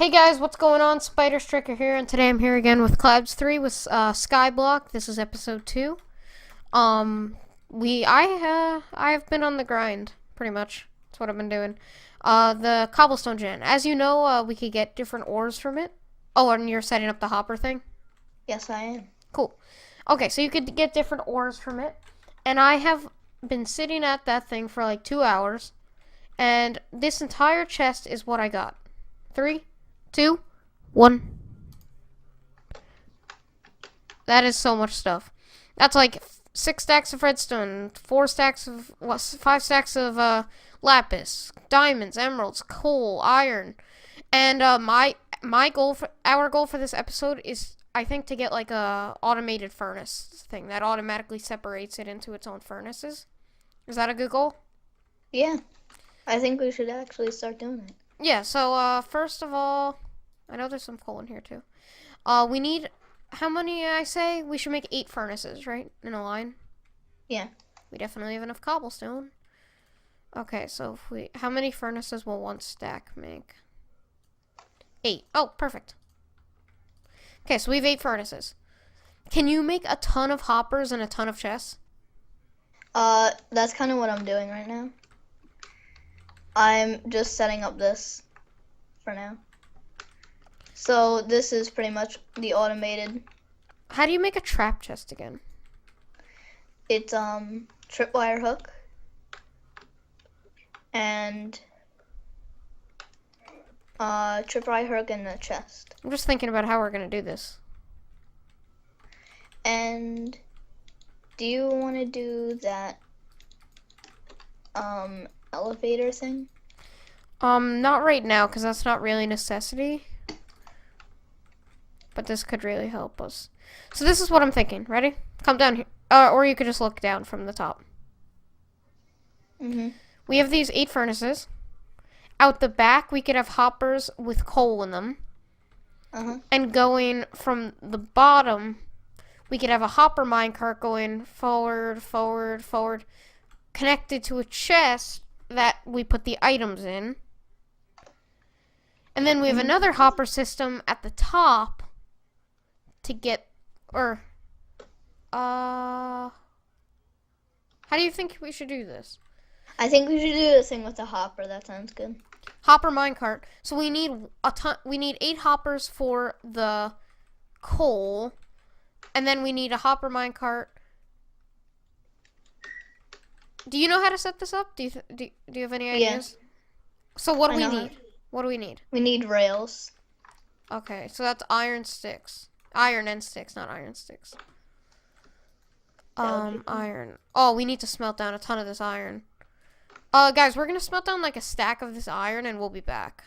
Hey guys, what's going on? Spider Stricker here, and today I'm here again with Klouds3 with Skyblock. This is episode 2. I've been on the grind, pretty much. That's what I've been doing. The cobblestone gen. As you know, we could get different ores from it. Oh, and you're setting up the hopper thing? Yes, I am. Cool. Okay, so you could get different ores from it. And I have been sitting at that thing for like 2 hours. And this entire chest is what I got. 3, 2, 1. That is so much stuff. That's like 6 stacks of redstone, 5 stacks of lapis, diamonds, emeralds, coal, iron, and our goal for this episode is, I think, to get like a automated furnace thing that automatically separates it into its own furnaces. Is that a good goal? Yeah, I think we should actually start doing it. Yeah. So first of all, I know there's some coal in here too. We need, how many? I say we should make 8 furnaces, right, in a line. Yeah. We definitely have enough cobblestone. Okay, so how many furnaces will 1 stack make? 8. Oh, perfect. Okay, so we have 8 furnaces. Can you make a ton of hoppers and a ton of chests? That's kind of what I'm doing right now. I'm just setting up this for now. So this is pretty much the automated. How do you make a trap chest again? It's tripwire hook and tripwire hook in the chest. I'm just thinking about how we're gonna do this. And do you want to do that elevator thing? Not right now, because that's not really a necessity. But this could really help us. So this is what I'm thinking. Ready? Come down here. Or you could just look down from the top. We have these 8 furnaces. Out the back, we could have hoppers with coal in them. And going from the bottom, we could have a hopper minecart going forward, forward, forward, connected to a chest that we put the items in. And then we have another hopper system at the top to get, or, how do you think we should do this? I think we should do the thing with the hopper. That sounds good. Hopper minecart. So we need a ton. We need 8 hoppers for the coal, and then we need a hopper minecart. Do you know how to set this up? Do you have any ideas? Yeah. So what do we need? What do we need? We need rails. Okay, so that's iron sticks. Iron and sticks, not iron sticks. Iron. Oh, we need to smelt down a ton of this iron. Guys, we're gonna smelt down like a stack of this iron, and we'll be back.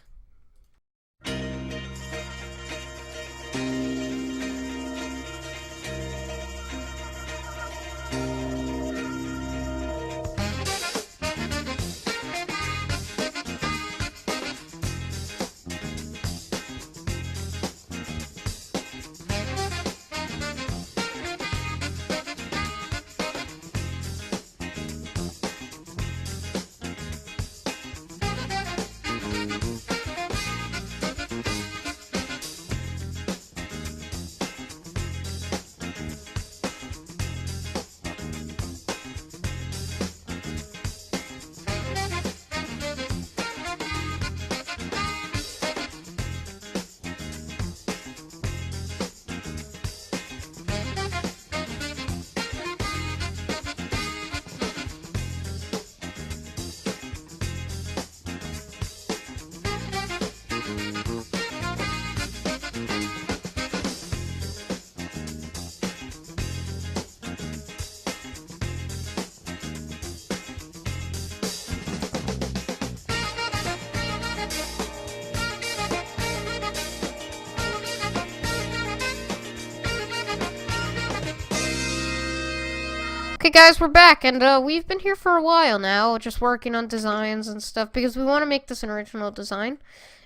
Okay, guys, we're back, and we've been here for a while now, just working on designs and stuff, because we want to make this an original design,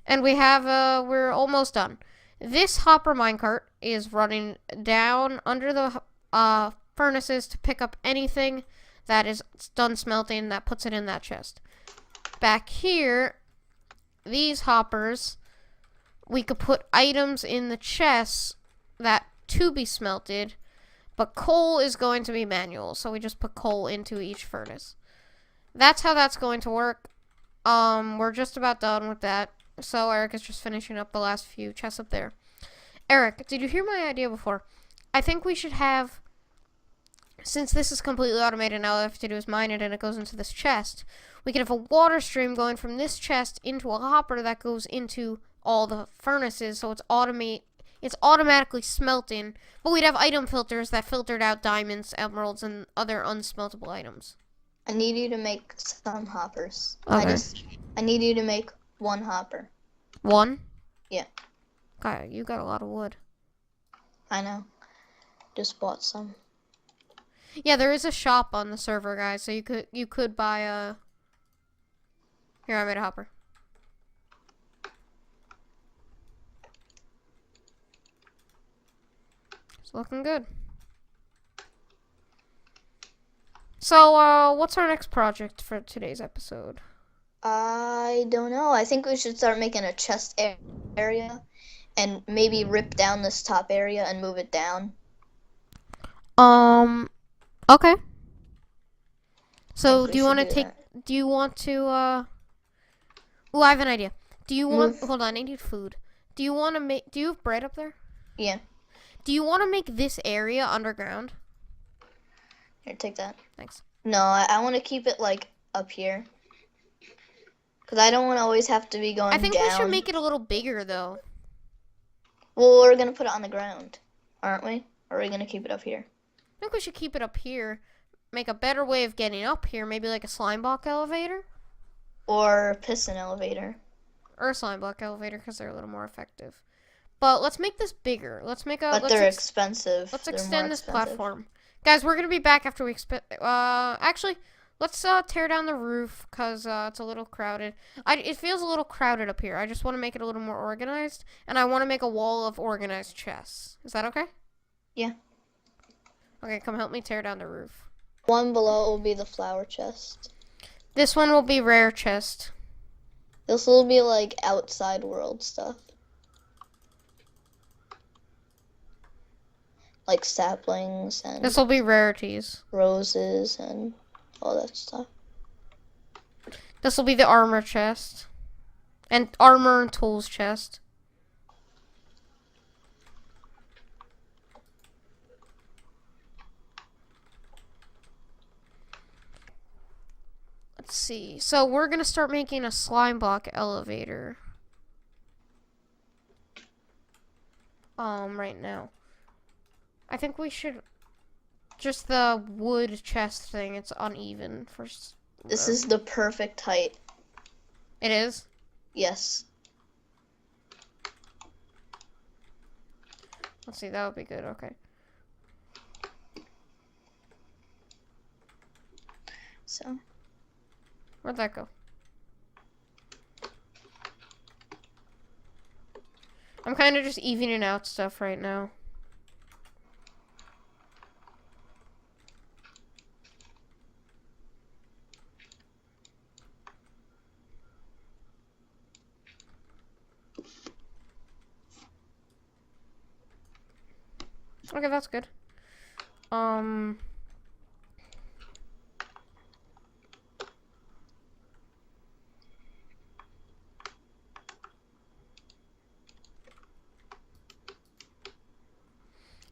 and we're almost done. This hopper minecart is running down under the furnaces to pick up anything that is done smelting, that puts it in that chest. Back here, these hoppers we could put items in the chests that to be smelted, but coal is going to be manual, so we just put coal into each furnace. That's how that's going to work. We're just about done with that. So Eric is just finishing up the last few chests up there. Eric, did you hear my idea before? I think we should have, since this is completely automated now, all I have to do is mine it and it goes into this chest. We could have a water stream going from this chest into a hopper that goes into all the furnaces, so it's automatically smelting, but we'd have item filters that filtered out diamonds, emeralds, and other unsmeltable items. I need you to make some hoppers. Okay. I need you to make one hopper. One? Yeah. God, you got a lot of wood. I know. Just bought some. Yeah, there is a shop on the server, guys, so you could buy a... Here, I made a hopper. It's looking good. So, what's our next project for today's episode? I don't know. I think we should start making a chest area and maybe rip down this top area and move it down. Okay. So, do you want to Ooh, I have an idea. Hold on, I need food. Do you have bread up there? Yeah. Do you want to make this area underground? Here, take that. Thanks. No, I want to keep it, like, up here. Because I don't want to always have to be going down. I think we should make it a little bigger, though. Well, we're going to put it on the ground, aren't we? Or are we going to keep it up here? I think we should keep it up here. Make a better way of getting up here. Maybe like a Slimeblock elevator? Or piston elevator. Or a Slimeblock elevator, because they're a little more effective. But let's make this bigger. But they're expensive. Let's extend this platform. Guys, we're going to be back after we actually, let's tear down the roof, because it's a little crowded. It feels a little crowded up here. I just want to make it a little more organized, and I want to make a wall of organized chests. Is that okay? Yeah. Okay, come help me tear down the roof. One below will be the flower chest. This one will be rare chest. This will be like outside world stuff. Like saplings and This will be rarities. Roses and all that stuff. This will be the armor chest. And armor and tools chest. Let's see. So we're going to start making a Slimeblock elevator. Right now. I think we should... Just the wood chest thing. It's uneven. This is the perfect height. It is? Yes. Let's see. That would be good. Okay. So... Where'd that go? I'm kind of just evening out stuff right now. Okay, that's good.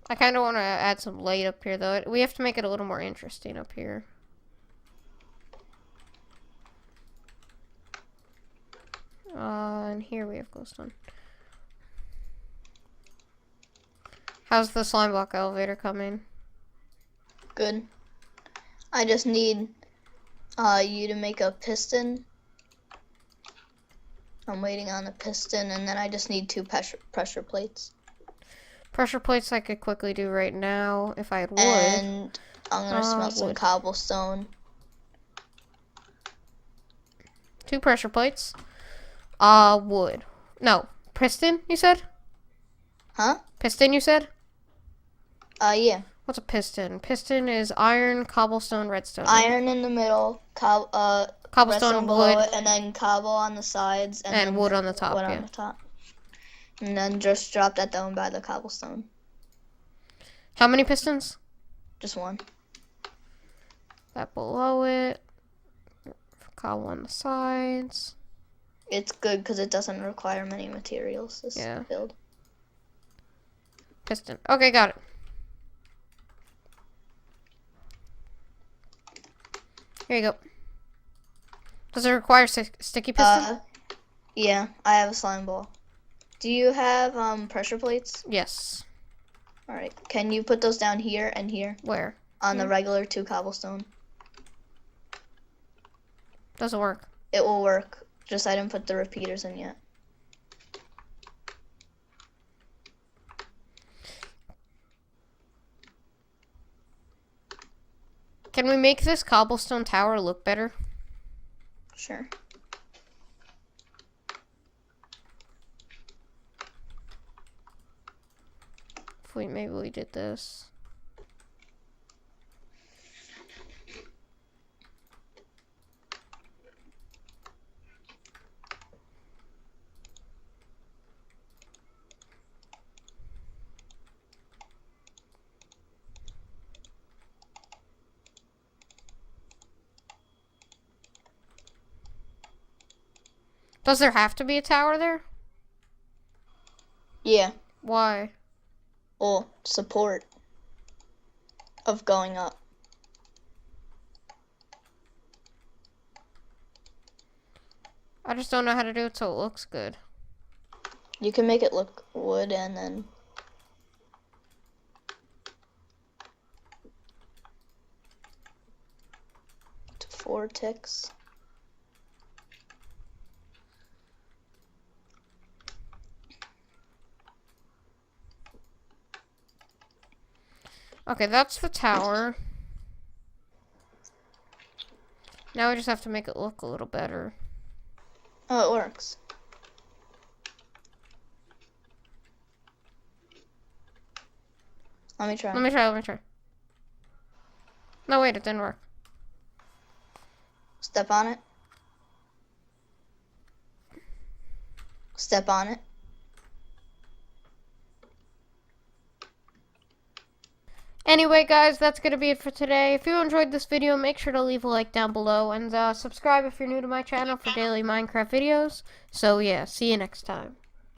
I kind of want to add some light up here, though. We have to make it a little more interesting up here. And here we have glowstone. How's the Slimeblock elevator coming? Good. I just need you to make a piston. I'm waiting on a piston, and then I just need 2 pressure plates. Pressure plates I could quickly do right now if I had wood. And I'm gonna smelt some cobblestone. 2 pressure plates. Wood. No, piston, you said? Huh? Piston, you said? Yeah. What's a piston? Piston is iron, cobblestone, redstone. Iron in the middle, cobblestone, below wood, it, and then cobble on the sides, and wood on the top. Wood yeah. on the top. And then just drop that down by the cobblestone. How many pistons? Just one. That below it. Cobble on the sides. It's good because it doesn't require many materials, this build. Piston. Okay, got it. Here you go. Does it require sticky piston? Yeah, I have a slime ball. Do you have pressure plates? Yes. Alright, can you put those down here and here? Where? On the regular 2 cobblestone. Doesn't work. It will work. Just I didn't put the repeaters in yet. Can we make this cobblestone tower look better? Sure. If maybe we did this. Does there have to be a tower there? Yeah. Why? Well, support of going up. I just don't know how to do it so it looks good. You can make it look wood and then to 4 ticks. Okay, that's the tower. Now we just have to make it look a little better. Oh, it works. Let me try. Let me try. No, wait, it didn't work. Step on it. Step on it. Anyway, guys, that's going to be it for today. If you enjoyed this video, make sure to leave a like down below. And subscribe if you're new to my channel for daily Minecraft videos. So, yeah, see you next time.